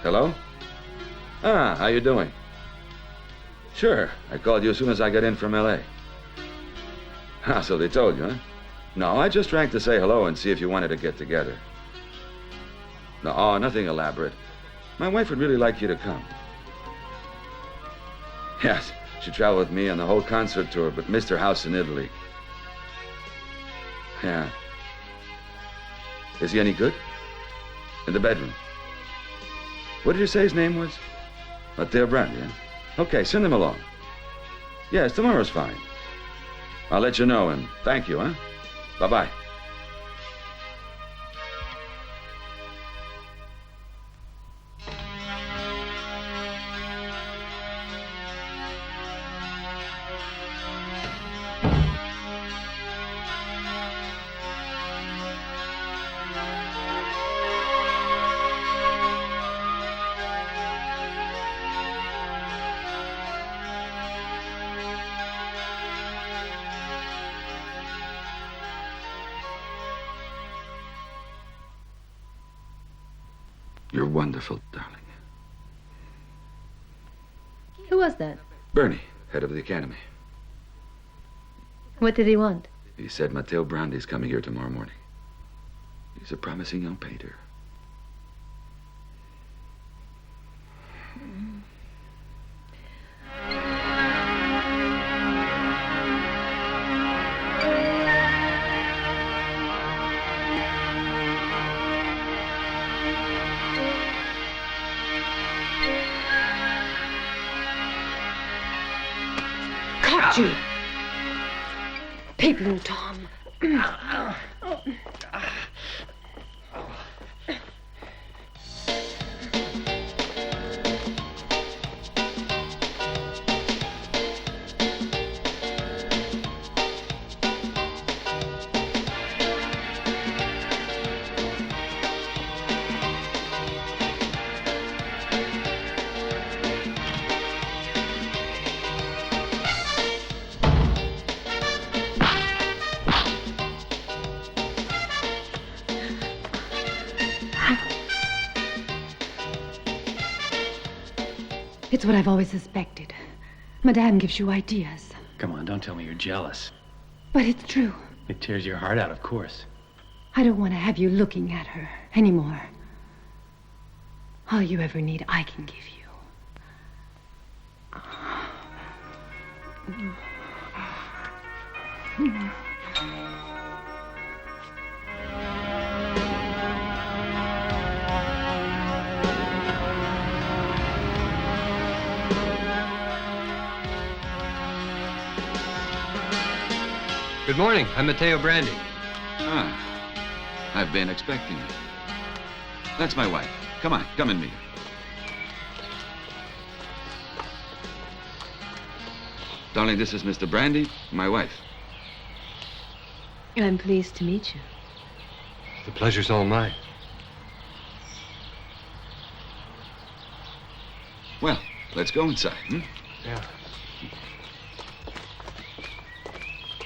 Hello? Ah, how you doing? Sure, I called you as soon as I got in from L.A. Ah, so they told you, huh? No, I just rang to say hello and see if you wanted to get together. No, oh, nothing elaborate. My wife would really like you to come. Yes, she traveled with me on the whole concert tour, but missed her house in Italy. Yeah. Is he any good? In the bedroom? What did you say his name was? Matteo Brandi, huh? Okay, send him along. Yes, tomorrow's fine. I'll let you know, and thank you, huh? Bye-bye. You're wonderful, darling. Who was that? Bernie, head of the academy. What did he want? He said Matteo Brandi's coming here tomorrow morning. He's a promising young painter. You. People, Tom. It's what I've always suspected. Madame gives you ideas. Come on, don't tell me you're jealous. But it's true. It tears your heart out, of course. I don't want to have you looking at her anymore. All you ever need, I can give you. Good morning. I'm Matteo Brandi. Ah, I've been expecting you. That's my wife. Come on, come and meet her. Darling, this is Mr. Brandi, my wife. I'm pleased to meet you. The pleasure's all mine. Well, let's go inside, hmm? Yeah.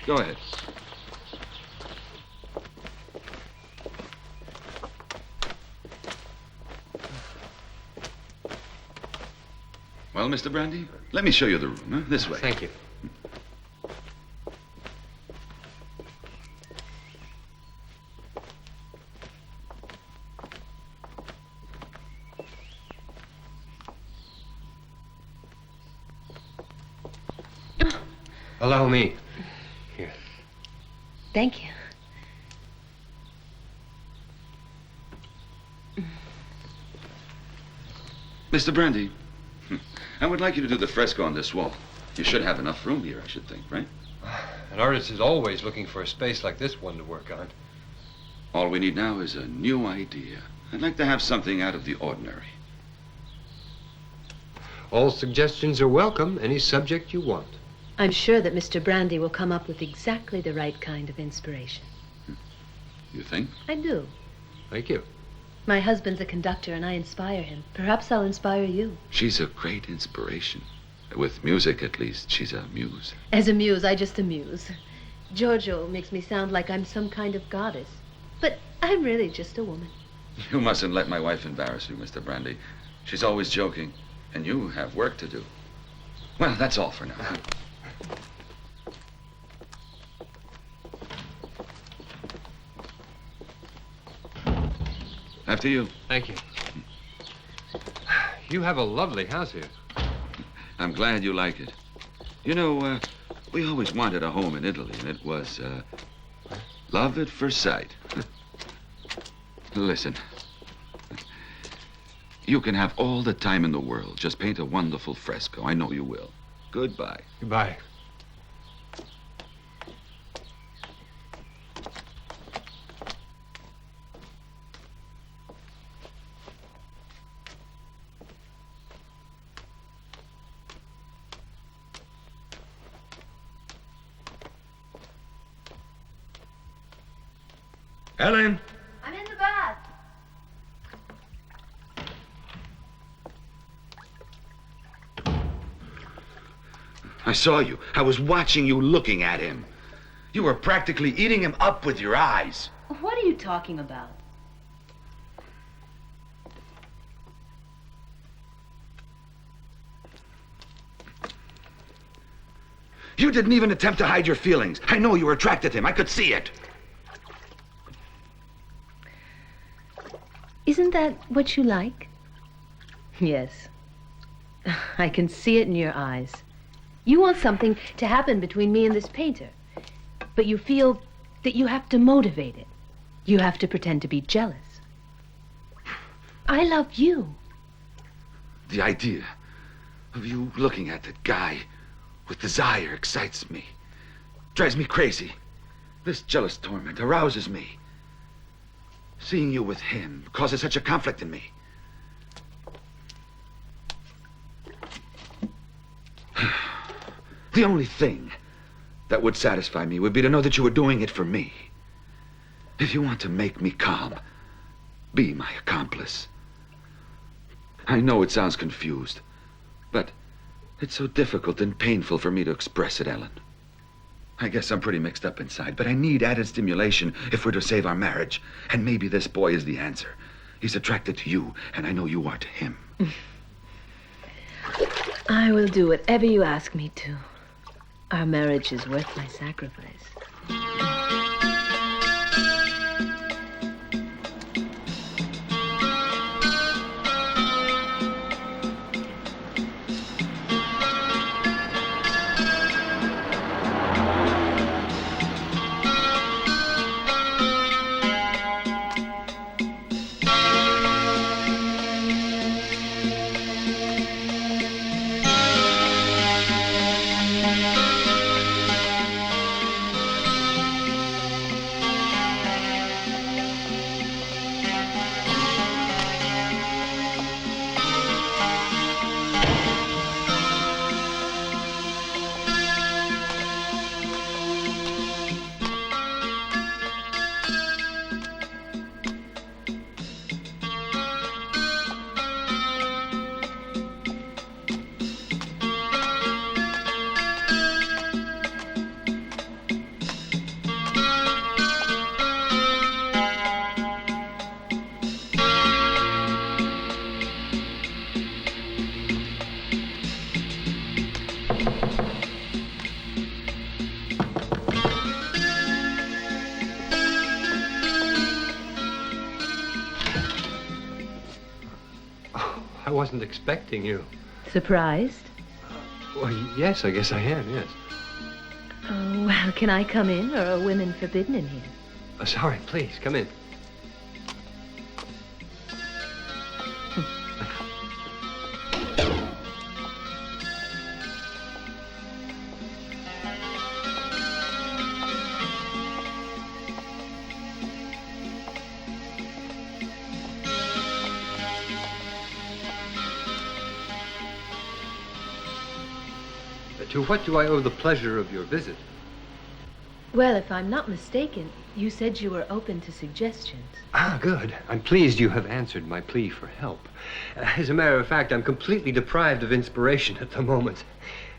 Go ahead. Well, Mr. Brandi, let me show you the room, huh? This way. Thank you. Allow me. Here. Thank you. Mr. Brandi, I would like you to do the fresco on this wall. You should have enough room here, I should think, right? An artist is always looking for a space like this one to work on. All we need now is a new idea. I'd like to have something out of the ordinary. All suggestions are welcome, any subject you want. I'm sure that Mr. Brandi will come up with exactly the right kind of inspiration. You think? I do. Thank you. My husband's a conductor and I inspire him. Perhaps I'll inspire you. She's a great inspiration. With music, at least, she's a muse. As a muse, I just amuse. Giorgio makes me sound like I'm some kind of goddess. But I'm really just a woman. You mustn't let my wife embarrass you, Mr. Brandi. She's always joking, and you have work to do. Well, that's all for now. After you. Thank you. You have a lovely house here. I'm glad you like it. You know, we always wanted a home in Italy, and it was, love at first sight. Listen. You can have all the time in the world. Just paint a wonderful fresco. I know you will. Goodbye. Goodbye. Aleen! I'm in the bath. I saw you. I was watching you looking at him. You were practically eating him up with your eyes. What are you talking about? You didn't even attempt to hide your feelings. I know you were attracted to him. I could see it. Isn't that what you like? Yes. I can see it in your eyes. You want something to happen between me and this painter. But you feel that you have to motivate it. You have to pretend to be jealous. I love you. The idea of you looking at that guy with desire excites me. Drives me crazy. This jealous torment arouses me. Seeing you with him causes such a conflict in me. The only thing that would satisfy me would be to know that you were doing it for me. If you want to make me calm, be my accomplice. I know it sounds confused, but it's so difficult and painful for me to express it, Ellen. I guess I'm pretty mixed up inside, but I need added stimulation if we're to save our marriage. And maybe this boy is the answer. He's attracted to you, and I know you are to him. I will do whatever you ask me to. Our marriage is worth my sacrifice. I wasn't expecting you. Surprised? Well, yes, I guess I am, yes. Oh, well, can I come in, or are women forbidden in here? Sorry, please, come in. To what do I owe the pleasure of your visit? Well, if I'm not mistaken, you said you were open to suggestions. Ah, good. I'm pleased you have answered my plea for help. As a matter of fact, I'm completely deprived of inspiration at the moment.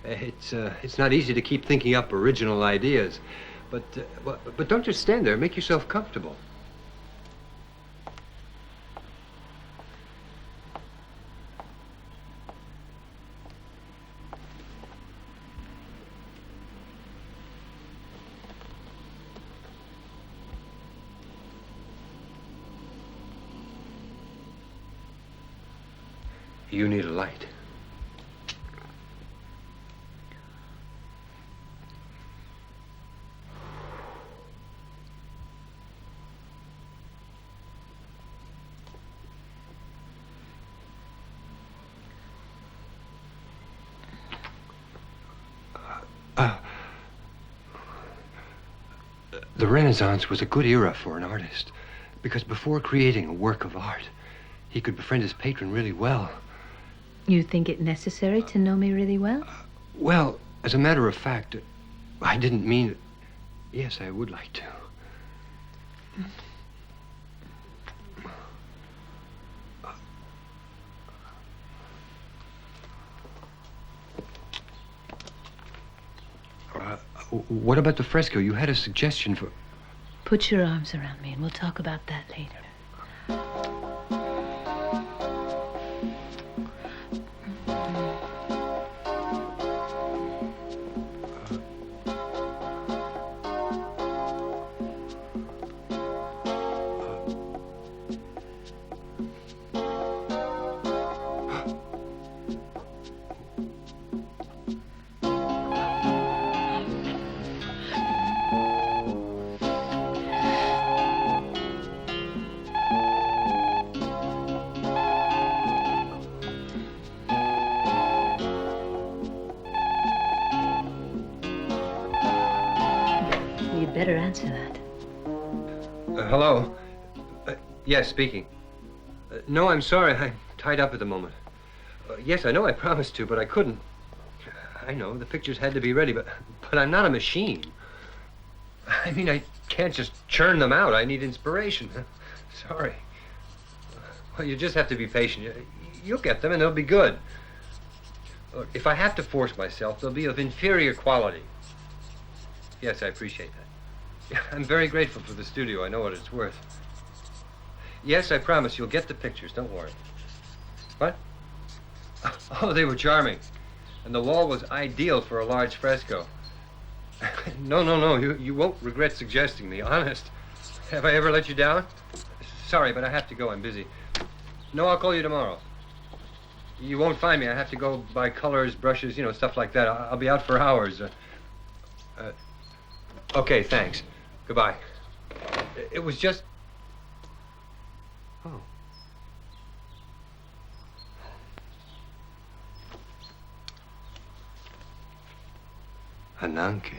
It's not easy to keep thinking up original ideas. But don't just stand there. Make yourself comfortable. You need a light. The Renaissance was a good era for an artist, because before creating a work of art, he could befriend his patron really well. You think it necessary to know me really well? Well, as a matter of fact, I didn't mean... Yes, I would like to. What about the fresco? You had a suggestion for... Put your arms around me and we'll talk about that later. Better answer that. Hello? Yes, speaking. No, I'm sorry. I'm tied up at the moment. Yes, I know I promised to, but I couldn't. I know, the pictures had to be ready, but I'm not a machine. I mean, I can't just churn them out. I need inspiration. Sorry. Well, you just have to be patient. You'll get them, and they'll be good. Look, if I have to force myself, they'll be of inferior quality. Yes, I appreciate that. I'm very grateful for the studio. I know what it's worth. Yes, I promise you'll get the pictures. Don't worry. What? Oh, they were charming. And the wall was ideal for a large fresco. No. You won't regret suggesting me, honest. Have I ever let you down? Sorry, but I have to go. I'm busy. No, I'll call you tomorrow. You won't find me. I have to go buy colors, brushes, stuff like that. I'll be out for hours. Okay, thanks. Goodbye. It was just... Oh. Ananke.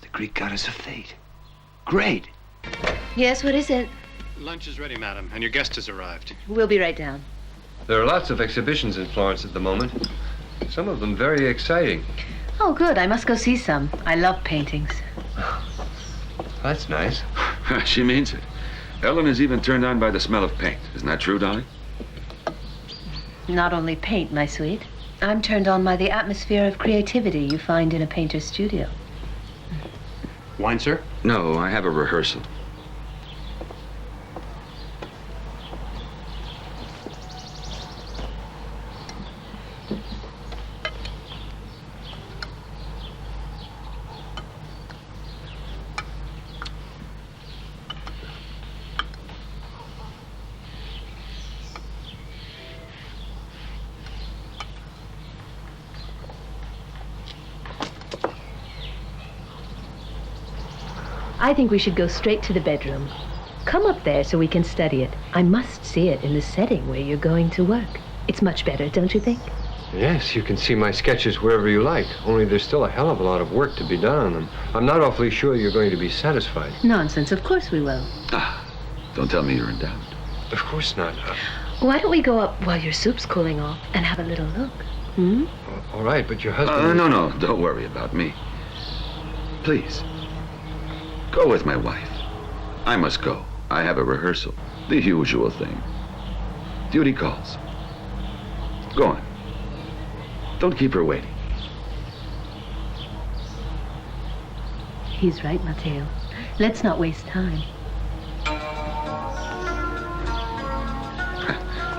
The Greek goddess of fate. Great. Yes, what is it? Lunch is ready, madam, and your guest has arrived. We'll be right down. There are lots of exhibitions in Florence at the moment. Some of them very exciting. Oh, good. I must go see some. I love paintings. That's nice. She means it. Ellen is even turned on by the smell of paint. Isn't that true, darling? Not only paint, my sweet. I'm turned on by the atmosphere of creativity you find in a painter's studio. Wine, sir? No, I have a rehearsal. I think we should go straight to the bedroom. Come up there so we can study it. I must see it in the setting where you're going to work. It's much better, don't you think? Yes, you can see my sketches wherever you like. Only there's still a hell of a lot of work to be done on them. I'm not awfully sure you're going to be satisfied. Nonsense, of course we will. Don't tell me you're in doubt. Of course not. Why don't we go up while your soup's cooling off and have a little look? All right, but your husband... No, don't worry about me. Please. Go with my wife. I must go. I have a rehearsal. The usual thing. Duty calls. Go on. Don't keep her waiting. He's right, Matteo. Let's not waste time.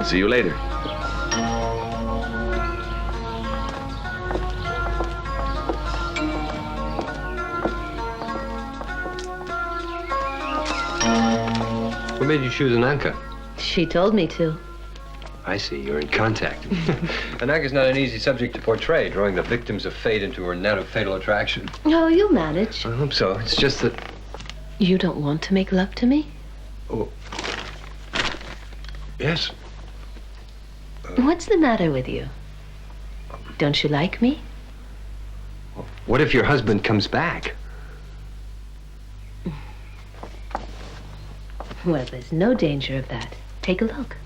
See you later. What made you choose Ananka? She told me to. I see. You're in contact. An actor's not an easy subject to portray, drawing the victims of fate into a net of fatal attraction. Oh, you'll manage. I hope so. It's just that... You don't want to make love to me? Oh. Yes. What's the matter with you? Don't you like me? What if your husband comes back? Well, there's no danger of that. Take a look.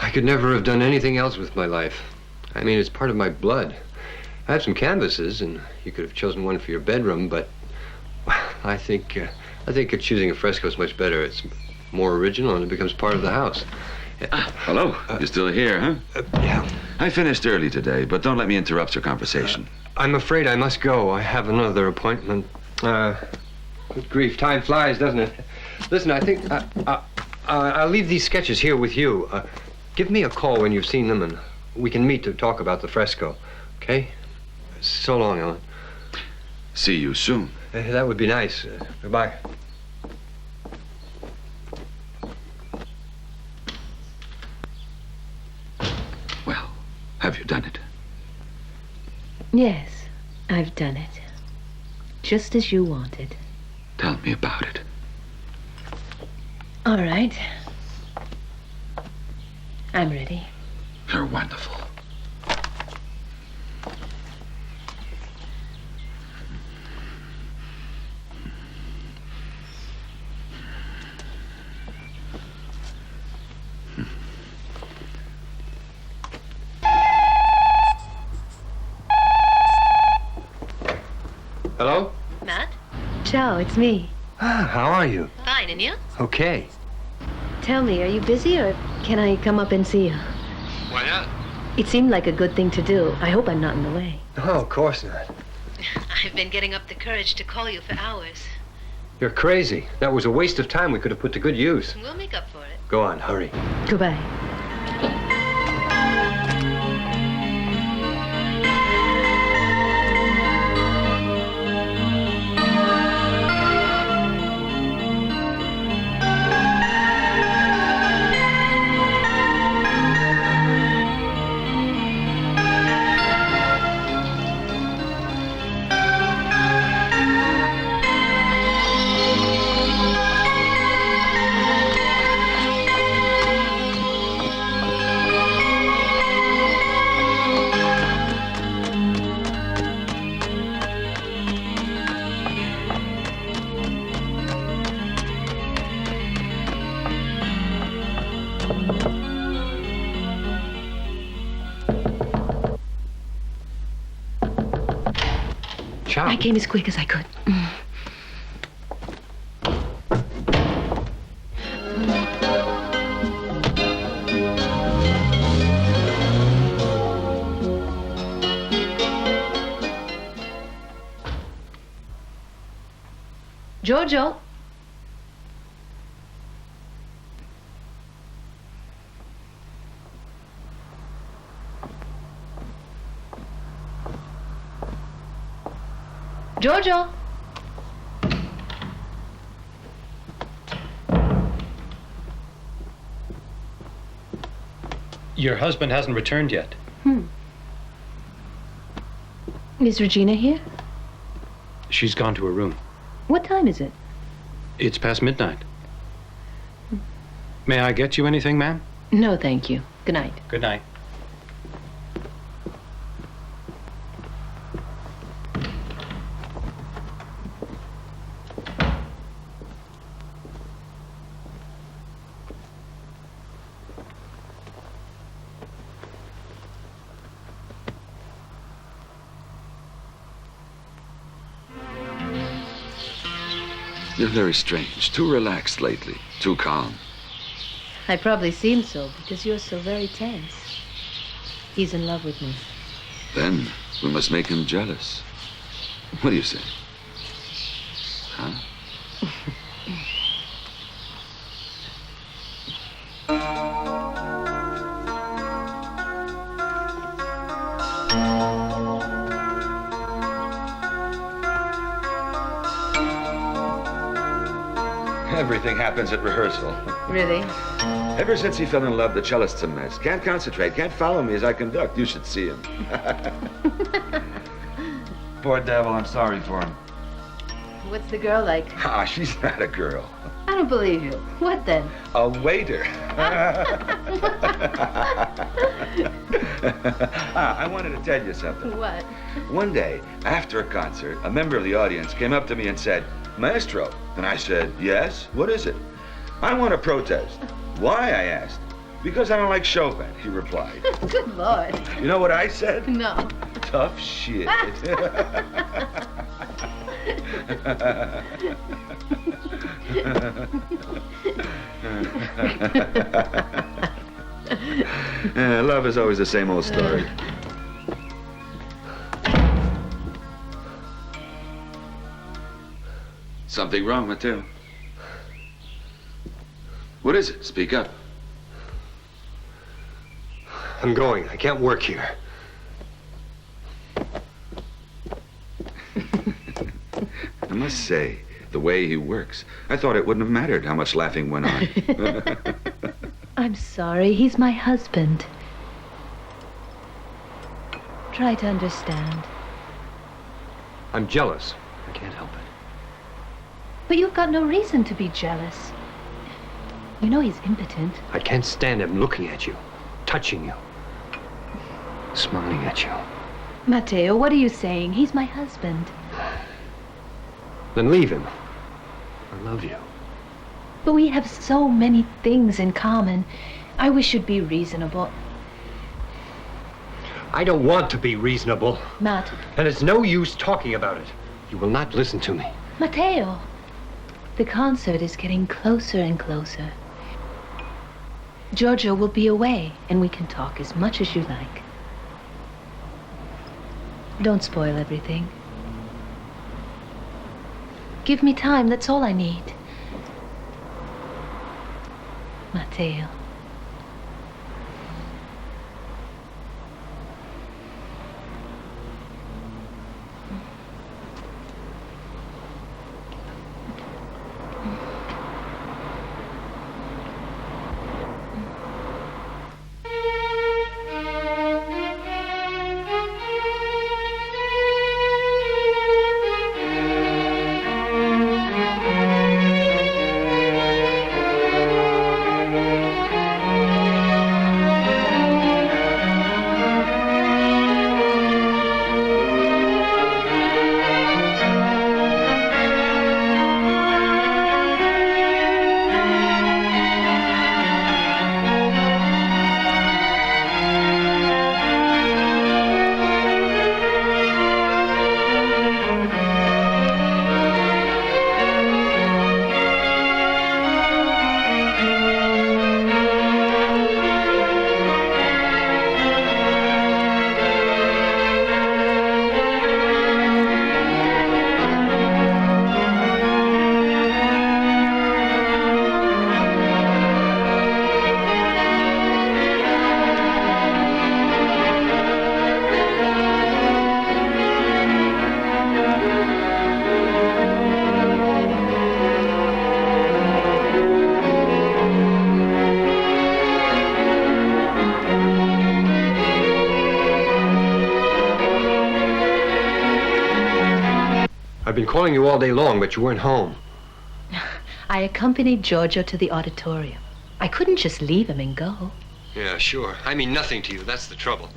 I could never have done anything else with my life. I mean, it's part of my blood. I have some canvases, and you could have chosen one for your bedroom, but I think choosing a fresco is much better. It's more original, and it becomes part of the house. Hello. You're still here, huh? Yeah. I finished early today, but don't let me interrupt your conversation. I'm afraid I must go. I have another appointment. Good grief, time flies, doesn't it? Listen, I think I'll leave these sketches here with you. Give me a call when you've seen them, and we can meet to talk about the fresco, okay? So long, Aleen. See you soon. That would be nice. Goodbye. Well, have you done it? Yes, I've done it. Just as you wanted. Tell me about it. All right. I'm ready. You're wonderful. Hello? Matt? Ciao, it's me. How are you? Fine, and you? Okay. Tell me, are you busy or can I come up and see you? Why not? It seemed like a good thing to do. I hope I'm not in the way. No, of course not. I've been getting up the courage to call you for hours. You're crazy. That was a waste of time we could have put to good use. We'll make up for it. Go on, hurry. Goodbye. Ciao. I came as quick as I could. Giorgio. Giorgio. Your husband hasn't returned yet. Is Regina here? She's gone to her room. What time is it? It's past midnight. May I get you anything, ma'am? No, thank you. Good night. Good night. You're very strange. Too relaxed lately. Too calm. I probably seem so because you're so very tense. He's in love with me. Then we must make him jealous. What do you say? Huh? Everything happens at rehearsal. Really? Ever since he fell in love, the cellist's a mess. Can't concentrate, can't follow me as I conduct. You should see him. Poor devil, I'm sorry for him. What's the girl like? Ah, she's not a girl. I don't believe you. What then? A waiter. I wanted to tell you something. What? One day, after a concert, a member of the audience came up to me and said, "Maestro." And I said, "Yes? What is it?" "I want to protest." "Why?" I asked. "Because I don't like Chopin," he replied. Good Lord. You know what I said? No. Tough shit. Love is always the same old story. Something wrong, Matteo? What is it? Speak up. I'm going. I can't work here. I must say, the way he works, I thought it wouldn't have mattered how much laughing went on. I'm sorry. He's my husband. Try to understand. I'm jealous. I can't help it. But you've got no reason to be jealous. You know he's impotent. I can't stand him looking at you, touching you, smiling at you. Matteo, what are you saying? He's my husband. Then leave him. I love you. But we have so many things in common. I wish you'd be reasonable. I don't want to be reasonable. Matt. And it's no use talking about it. You will not listen to me. Matteo. The concert is getting closer and closer. Giorgio will be away, and we can talk as much as you like. Don't spoil everything. Give me time, that's all I need. Matteo. been calling you all day long, but you weren't home. I accompanied Giorgio to the auditorium. I couldn't just leave him and go. Yeah, sure. I mean nothing to you. That's the trouble.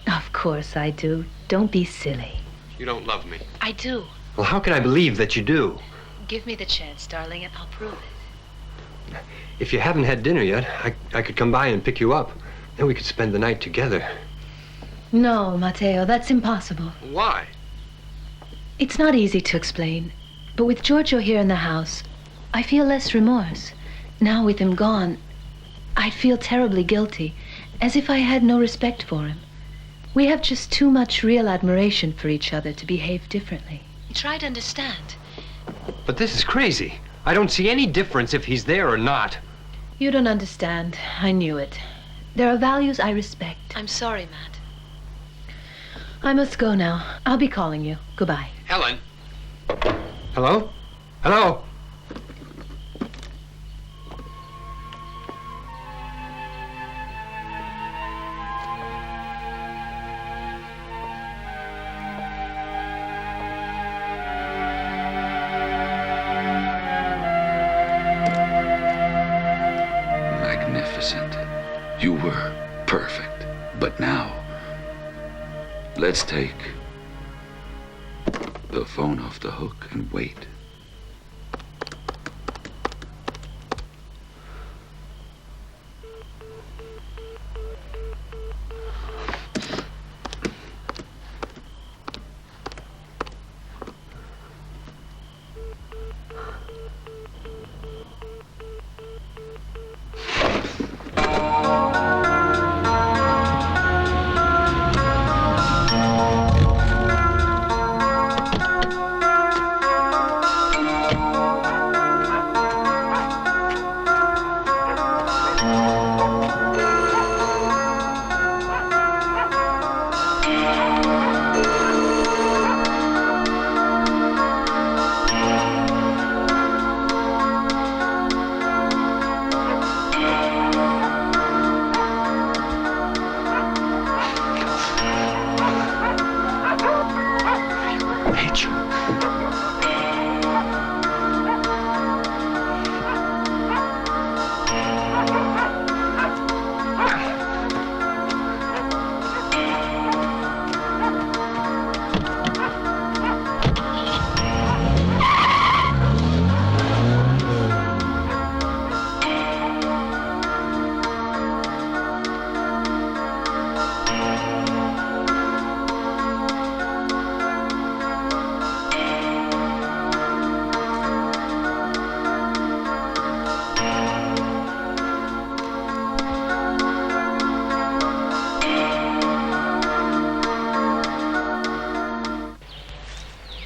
Of course I do. Don't be silly. You don't love me. I do. Well, how can I believe that you do? Give me the chance, darling, and I'll prove it. If you haven't had dinner yet, I could come by and pick you up. Then we could spend the night together. No, Matteo, that's impossible. Why? It's not easy to explain, but with Giorgio here in the house, I feel less remorse. Now with him gone, I'd feel terribly guilty, as if I had no respect for him. We have just too much real admiration for each other to behave differently. Try to understand. But this is crazy. I don't see any difference if he's there or not. You don't understand. I knew it. There are values I respect. I'm sorry, Matt. I must go now. I'll be calling you. Goodbye. Helen. Hello? Hello? Magnificent. You were perfect. But now, let's take the phone off the hook and wait.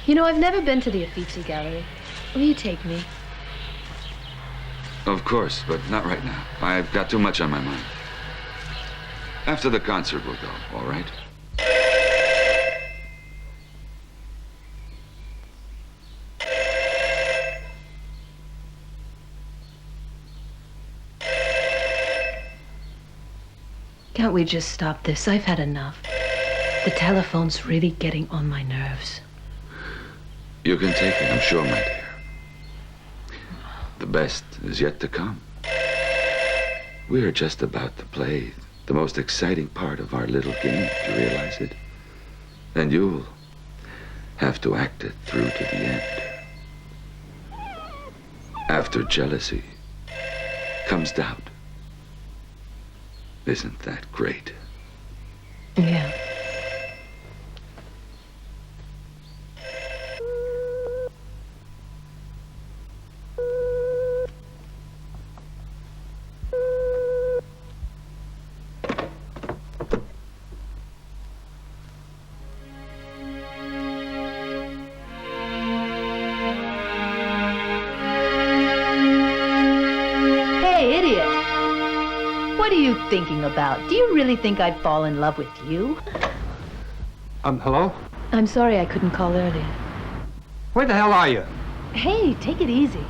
You know, I've never been to the Uffizi Gallery. Will you take me? Of course, but not right now. I've got too much on my mind. After the concert, we'll go, all right? Can't we just stop this? I've had enough. The telephone's really getting on my nerves. You can take it, I'm sure, my dear. The best is yet to come. We're just about to play the most exciting part of our little game. Do you realize it? And you'll have to act it through to the end. After jealousy comes doubt. Isn't that great? Yeah. Thinking about? Do you really think I'd fall in love with you? Hello? I'm sorry I couldn't call earlier. Where the hell are you? Hey, take it easy.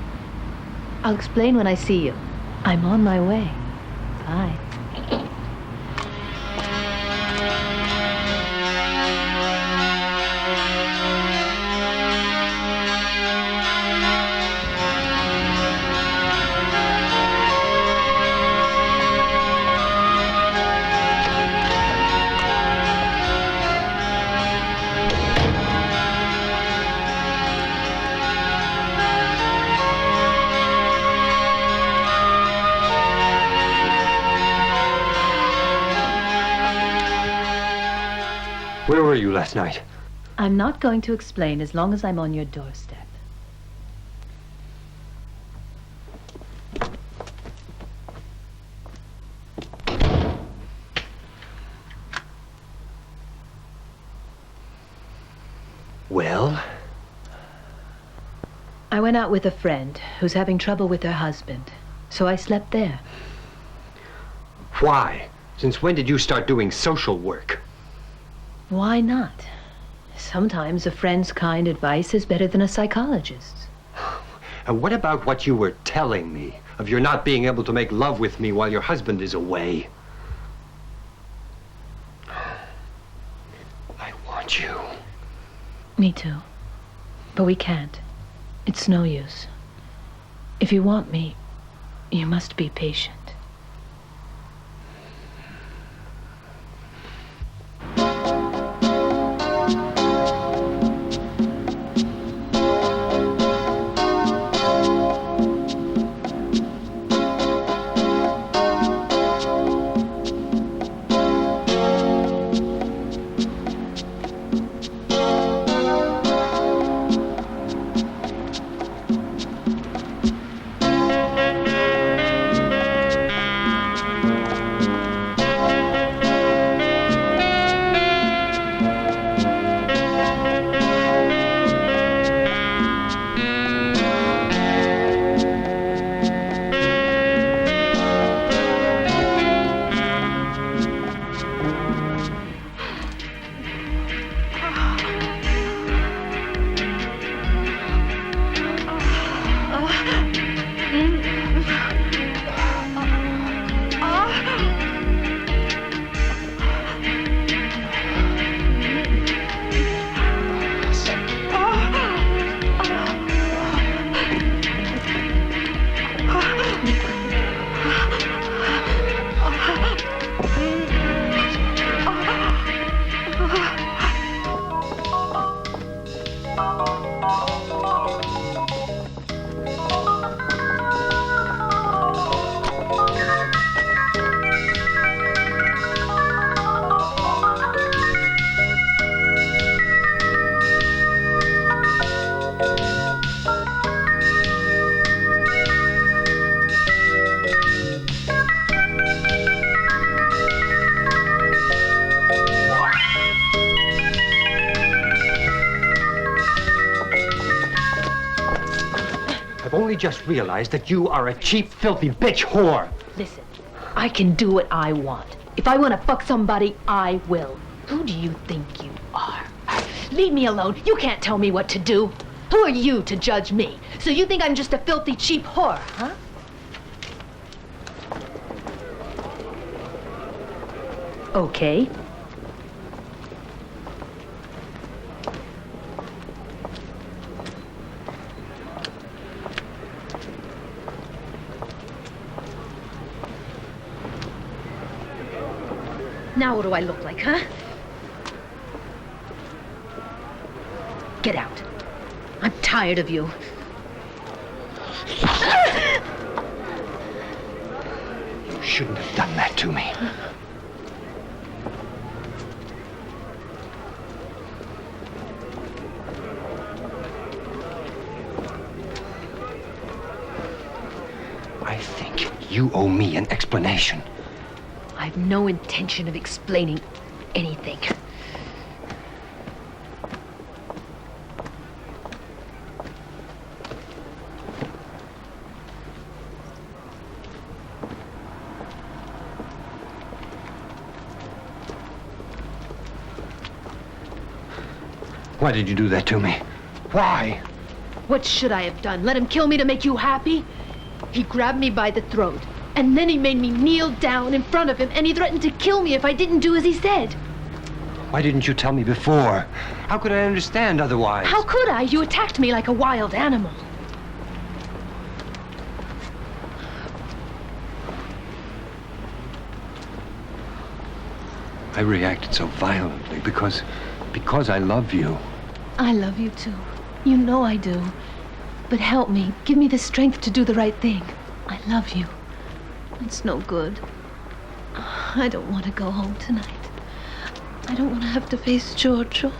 I'll explain when I see you. I'm on my way. Bye. Where were you last night? I'm not going to explain as long as I'm on your doorstep. Well? I went out with a friend who's having trouble with her husband, so I slept there. Why? Since when did you start doing social work? Why not? Sometimes a friend's kind advice is better than a psychologist's. And what about what you were telling me of your not being able to make love with me while your husband is away? I want you. Me too. But we can't. It's no use. If you want me, you must be patient. I've only just realized that you are a cheap, filthy bitch whore. Listen, I can do what I want. If I want to fuck somebody, I will. Who do you think you are? Leave me alone. You can't tell me what to do. Who are you to judge me? So you think I'm just a filthy, cheap whore, huh? Okay. Now what do I look like, huh? Get out. I'm tired of you. You shouldn't have done that to me. I think you owe me an explanation. I've no intention of explaining anything. Why did you do that to me? Why? What should I have done? Let him kill me to make you happy? He grabbed me by the throat, and then he made me kneel down in front of him, and he threatened to kill me if I didn't do as he said. Why didn't you tell me before? How could I understand otherwise? How could I? You attacked me like a wild animal. I reacted so violently because I love you. I love you too. You know I do. But help me. Give me the strength to do the right thing. I love you. It's no good. I don't want to go home tonight. I don't want to have to face Giorgio.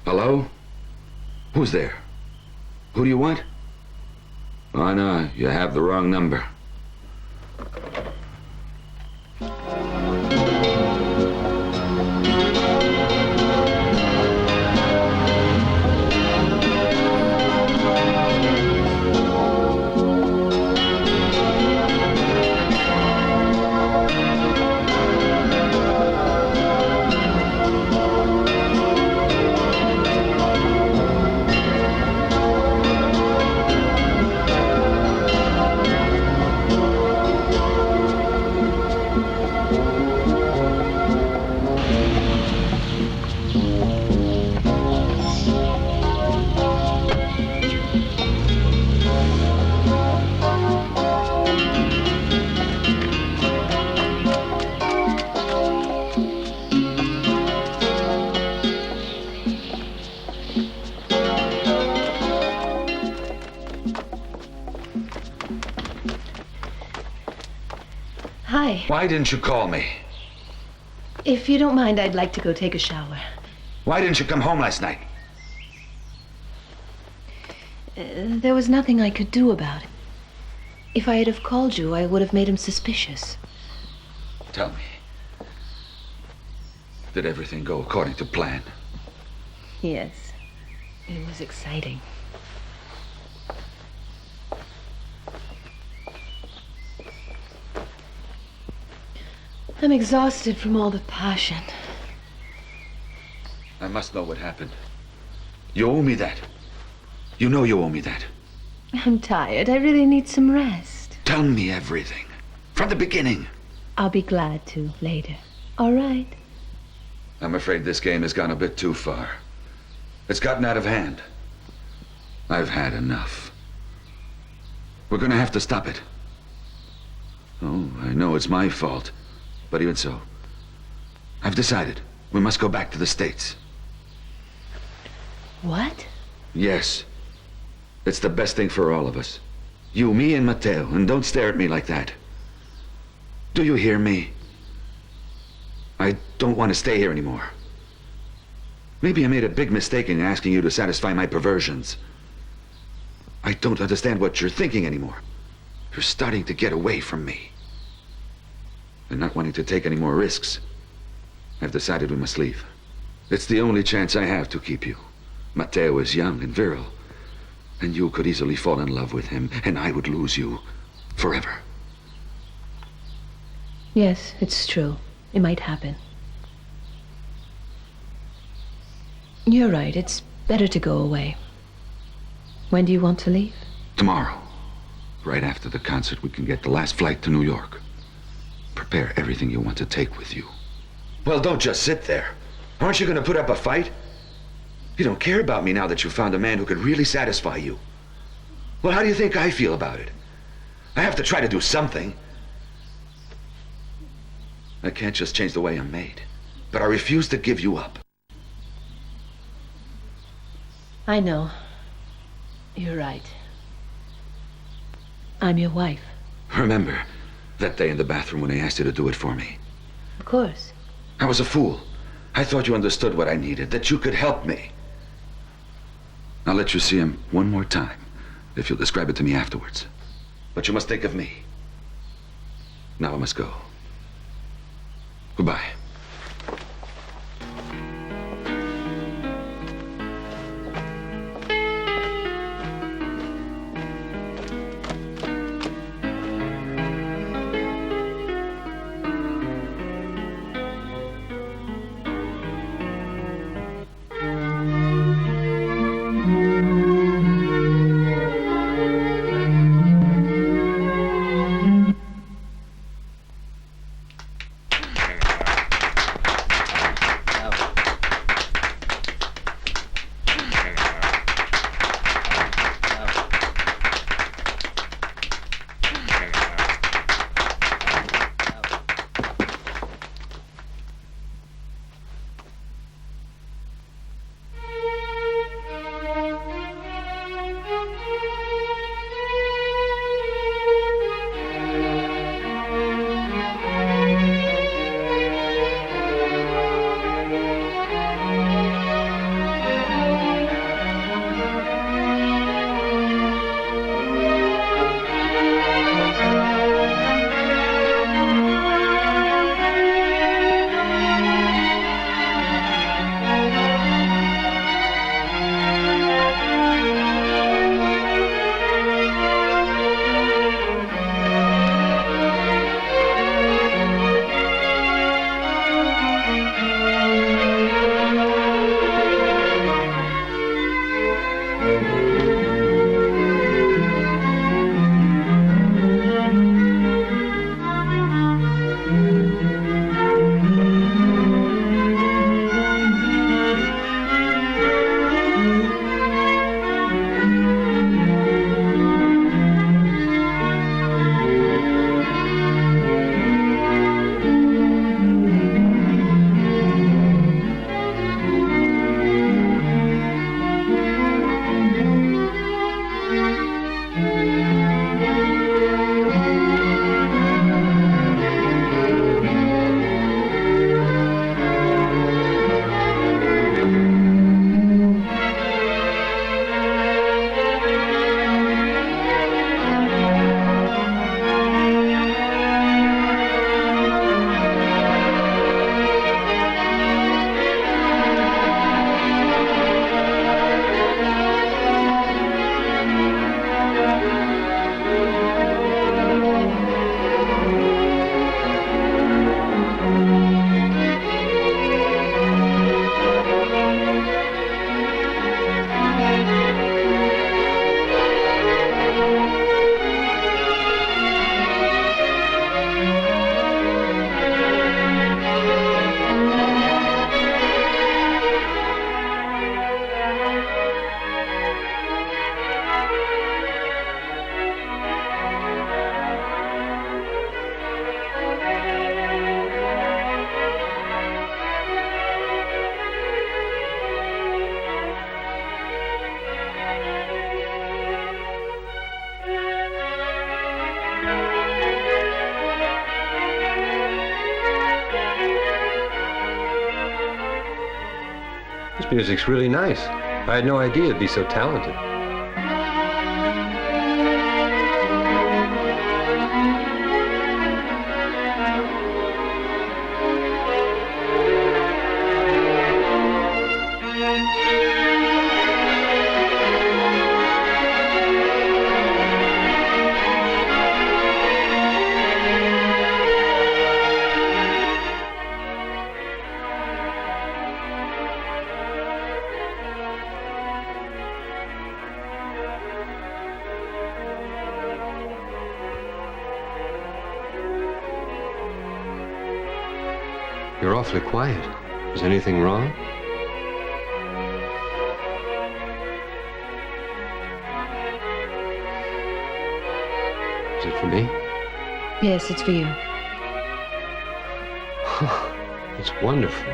Hello? Who's there? Who do you want? Oh, no, you have the wrong number. Hi. Why didn't you call me? If you don't mind, I'd like to go take a shower. Why didn't you come home last night? There was nothing I could do about it. If I had have called you, I would have made him suspicious. Tell me. Did everything go according to plan? Yes. It was exciting. I'm exhausted from all the passion. I must know what happened. You owe me that. You know you owe me that. I'm tired. I really need some rest. Tell me everything. From the beginning. I'll be glad to later. All right. I'm afraid this game has gone a bit too far. It's gotten out of hand. I've had enough. We're gonna have to stop it. Oh, I know it's my fault. But even so, I've decided we must go back to the States. What? Yes. It's the best thing for all of us. You, me, and Matteo. And don't stare at me like that. Do you hear me? I don't want to stay here anymore. Maybe I made a big mistake in asking you to satisfy my perversions. I don't understand what you're thinking anymore. You're starting to get away from me. And not wanting to take any more risks, I've decided we must leave. It's the only chance I have to keep you. Matteo is young and virile, and you could easily fall in love with him, and I would lose you forever. Yes, it's true. It might happen. You're right. It's better to go away. When do you want to leave? Tomorrow. Right after the concert, we can get the last flight to New York. Prepare everything you want to take with you. Well, don't just sit there. Aren't you going to put up a fight? You don't care about me now that you've found a man who can really satisfy you. Well, how do you think I feel about it? I have to try to do something. I can't just change the way I'm made, but I refuse to give you up. I know. You're right. I'm your wife. Remember that day in the bathroom when I asked you to do it for me? Of course. I was a fool. I thought you understood what I needed, that you could help me. I'll let you see him one more time, if you'll describe it to me afterwards. But you must think of me. Now I must go. Goodbye. This music's really nice. I had no idea it'd be so talented. You're awfully quiet. Is anything wrong? Is it for me? Yes, it's for you. It's wonderful.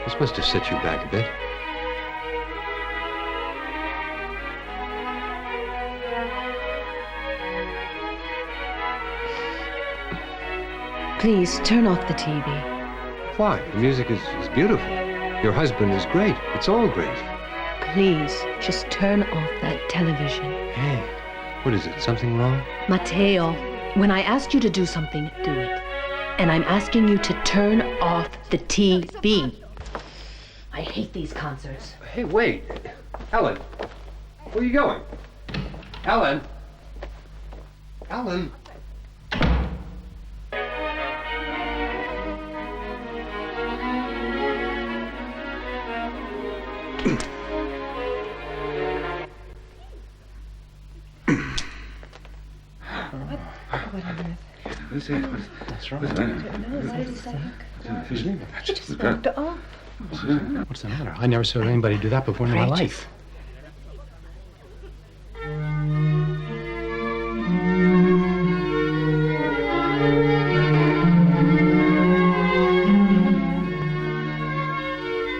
This must have set you back a bit. Please, turn off the TV. Why? The music is beautiful. Your husband is great. It's all great. Please, just turn off that television. Hey, what is it? Something wrong? Matteo, when I asked you to do something, do it. And I'm asking you to turn off the TV. I hate these concerts. Hey, wait. Ellen, where are you going? Ellen? Ellen? What's wrong? What's the matter? I never saw anybody do that before in my life.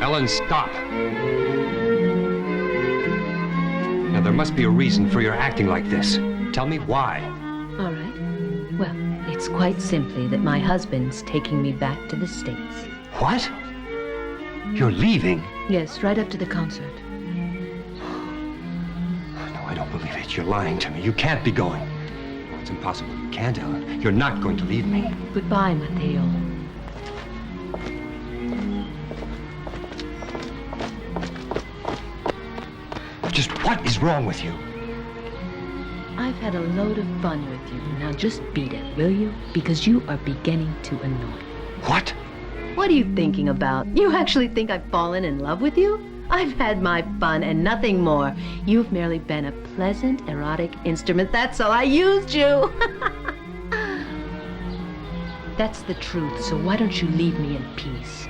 Ellen, stop. Now, there must be a reason for your acting like this. Tell me why. All right. Well, it's quite simply that my husband's taking me back to the States. What? You're leaving? Yes, right up to the concert. No, I don't believe it. You're lying to me. You can't be going. No, it's impossible. You can't, Ellen. You're not going to leave me. Goodbye, Matteo. Just what is wrong with you? I've had a load of fun with you. Now just beat it, will you? Because you are beginning to annoy. What? What are you thinking about? You actually think I've fallen in love with you? I've had my fun and nothing more. You've merely been a pleasant, erotic instrument. That's all. I used you. That's the truth, so why don't you leave me in peace?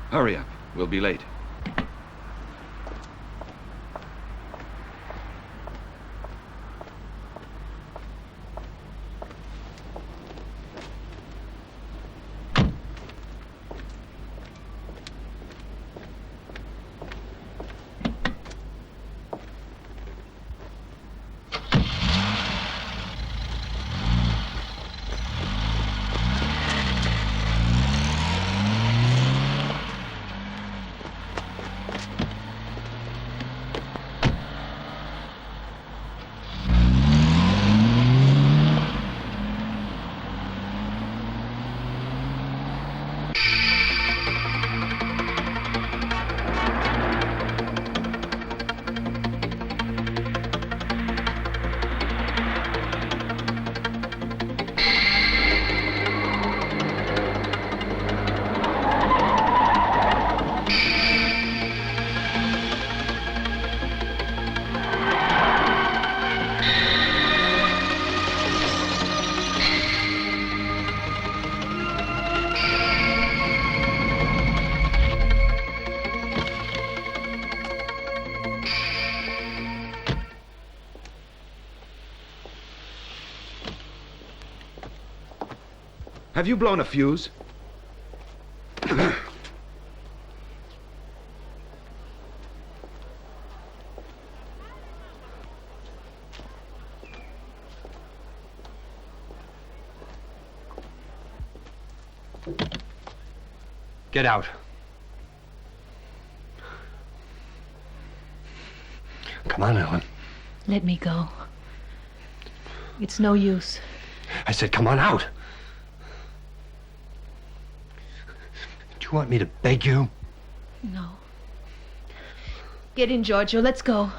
Hurry up. We'll be late. Have you blown a fuse? Get out. Come on, Ellen. Let me go. It's no use. I said, come on out. Do you want me to beg you? No. Get in, Giorgio. Let's go.